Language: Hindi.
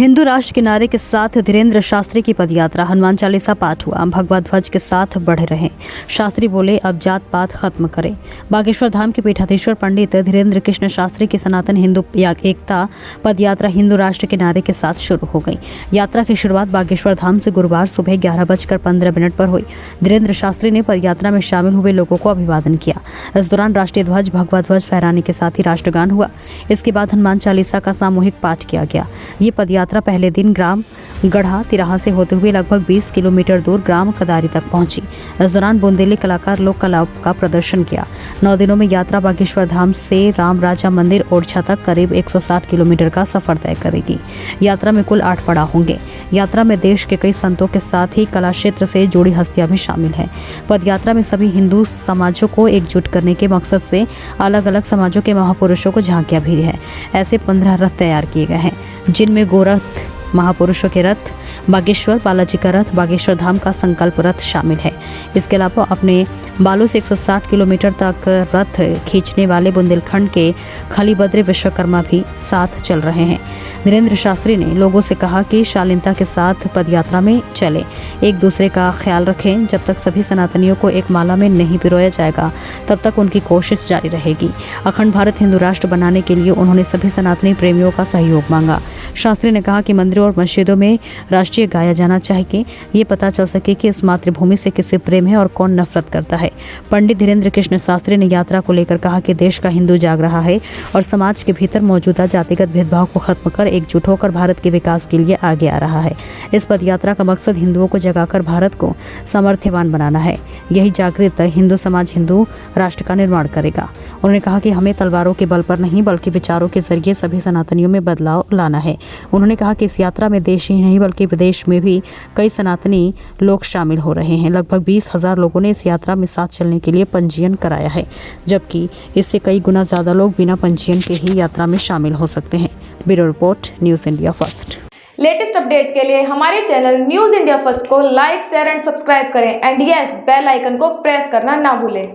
हिंदू राष्ट्र के नारे के साथ धीरेन्द्र शास्त्री की पदयात्रा, हनुमान चालीसा पाठ हुआ, भगवा ध्वज के साथ बढ़ रहे। शास्त्री बोले, अब जात पात खत्म करें। बागेश्वर धाम के पीठाधीश्वर पंडित धीरेन्द्र कृष्ण शास्त्री की सनातन हिंदू एकता पदयात्रा हिंदू राष्ट्र के नारे के साथ शुरू हो गई। यात्रा की शुरुआत बागेश्वर धाम से गुरुवार सुबह 11:15 पर हुई। धीरेन्द्र शास्त्री ने पदयात्रा में शामिल हुए लोगों को अभिवादन किया। इस दौरान राष्ट्रीय ध्वज, भगवा ध्वज फहराने के साथ ही राष्ट्रगान हुआ। इसके बाद हनुमान चालीसा का सामूहिक पाठ किया गया। ये पदयात्रा पहले दिन ग्राम गढ़ा तिराहा से होते हुए लगभग 20 किलोमीटर दूर ग्राम कदारी तक पहुंची। इस दौरान बुंदेली कलाकार लोक कला का प्रदर्शन किया। 9 दिनों में यात्रा बागेश्वर धाम से राम राजा मंदिर ओरछा तक करीब 160 किलोमीटर का सफर तय करेगी। यात्रा में कुल 8 पड़ाव होंगे। यात्रा में देश के कई संतों के साथ ही कला क्षेत्र से जुड़ी हस्तियां भी शामिल हैं। पदयात्रा में सभी हिंदू समाजों को एकजुट करने के मकसद से अलग अलग समाजों के महापुरुषों को झांकियां भी है। ऐसे 15 रथ तैयार किए गए हैं, जिनमें गोरथ महापुरुषों के रथ, बागेश्वर बालाजी का रथ, बागेश्वर धाम का संकल्प रथ शामिल है। इसके अलावा अपने बालों से 160 किलोमीटर तक रथ खींचने वाले बुंदेलखंड के खलीबद्री विश्वकर्मा भी साथ चल रहे हैं। धीरेन्द्र शास्त्री ने लोगों से कहा कि शालीनता के साथ पदयात्रा में चले, एक दूसरे का ख्याल रखें। जब तक सभी सनातनियों को एक माला में नहीं पिरोया जाएगा, तब तक उनकी कोशिश जारी रहेगी। अखंड भारत हिंदू राष्ट्र बनाने के लिए उन्होंने सभी सनातनी प्रेमियों का सहयोग मांगा। शास्त्री ने कहा कि मंदिरों और मस्जिदों में राष्ट्रीय गाया जाना चाहिए, ये पता चल सके कि इस मातृभूमि से किसे प्रेम है और कौन नफरत करता है। पंडित धीरेन्द्र कृष्ण शास्त्री ने यात्रा को लेकर कहा कि देश का हिंदू जाग रहा है और समाज के भीतर मौजूदा जातिगत भेदभाव को खत्म कर एकजुट होकर भारत के विकास के लिए आगे आ रहा है। इस पदयात्रा का मकसद हिंदुओं को जगाकर भारत को सामर्थ्यवान बनाना है। यही जागृत हिंदू समाज हिंदू राष्ट्र का निर्माण करेगा। उन्होंने कहा कि हमें तलवारों के बल पर नहीं बल्कि विचारों के जरिए सभी सनातनियों में बदलाव लाना है। उन्होंने कहा कि इस यात्रा में देश ही नहीं बल्कि विदेश में भी कई सनातनी लोग शामिल हो रहे हैं। लगभग 20,000 लोगों ने इस यात्रा में साथ चलने के लिए पंजीयन कराया है, जबकि इससे कई गुना ज्यादा लोग बिना पंजीयन के ही यात्रा में शामिल हो सकते हैं। Bureau report, news India first. Latest update के लिए हमारे चैनल न्यूज़ इंडिया फर्स्ट को लाइक, शेयर एंड सब्सक्राइब करें एंड यस, बेल आइकन को प्रेस करना ना भूलें।